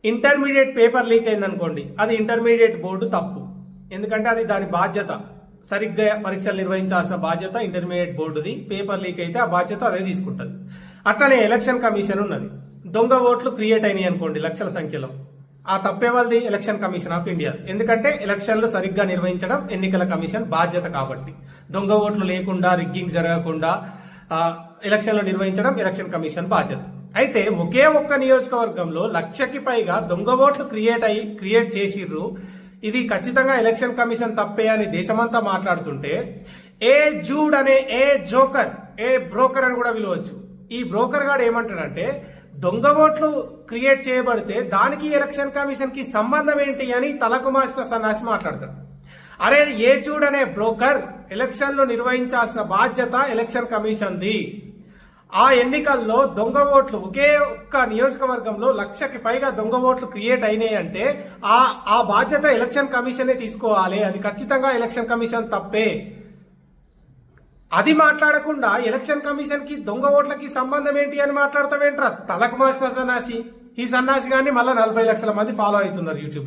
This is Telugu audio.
ఇంటర్మీడియట్ పేపర్ లీక్ అయిందనుకోండి, అది ఇంటర్మీడియట్ బోర్డు తప్పు. ఎందుకంటే అది దాని బాధ్యత, సరిగ్గా పరీక్షలు నిర్వహించాల్సిన బాధ్యత ఇంటర్మీడియట్ బోర్డుది. పేపర్ లీక్ అయితే ఆ బాధ్యత అదే తీసుకుంటుంది. అట్లనే ఎలక్షన్ కమిషన్ ఉన్నది. దొంగ ఓట్లు క్రియేట్ అయినాయి అనుకోండి లక్షల సంఖ్యలో, ఆ తప్పే వాళ్ళది ఎలక్షన్ కమిషన్ ఆఫ్ ఇండియా. ఎందుకంటే ఎలక్షన్లు సరిగ్గా నిర్వహించడం ఎన్నికల కమిషన్ బాధ్యత కాబట్టి. దొంగ ఓట్లు లేకుండా, రిగ్గింగ్ జరగకుండా ఎలక్షన్లు నిర్వహించడం ఎలక్షన్ కమిషన్ బాధ్యత. అయితే ఒకే ఒక్క నియోజకవర్గంలో 1,00,000కి పైగా దొంగ ఓట్లు క్రియేట్ చేసిర్రు. ఇది ఖచ్చితంగా ఎలక్షన్ కమిషన్ తప్పే అని దేశమంతా మాట్లాడుతుంటే, ఏ జూడ్ అనే ఏ జోకర్, ఏ బ్రోకర్ అని కూడా పిలవచ్చు, ఈ బ్రోకర్ గాడు ఏమంటాడంటే, దొంగ ఓట్లు క్రియేట్ చేయబడితే దానికి ఎలక్షన్ కమిషన్ కి సంబంధం ఏంటి అని తలకు మార్చిన సన్నాసి మాట్లాడతాడు. అరే ఏ జూడ్ అనే బ్రోకర్, ఎలక్షన్లు నిర్వహించాల్సిన బాధ్యత ఎలక్షన్ కమిషన్ది. ఆ ఎన్నికల్లో దొంగ ఓట్లు ఒకే ఒక్క నియోజకవర్గంలో 1,00,000కి పైగా దొంగ ఓట్లు క్రియేట్ అయినాయి అంటే ఆ బాధ్యత ఎలక్షన్ కమిషనే తీసుకోవాలి. అది ఖచ్చితంగా ఎలక్షన్ కమిషన్ తప్పే. అది మాట్లాడకుండా ఎలక్షన్ కమిషన్ కి దొంగ ఓట్లకి సంబంధం ఏంటి అని మాట్లాడతావేంట్రా తలకు మాసిన సన్నాసి. ఈ సన్నాసి గాని మళ్ళా 40 లక్షల మంది ఫాలో అవుతున్నారు యూట్యూబ్ లో.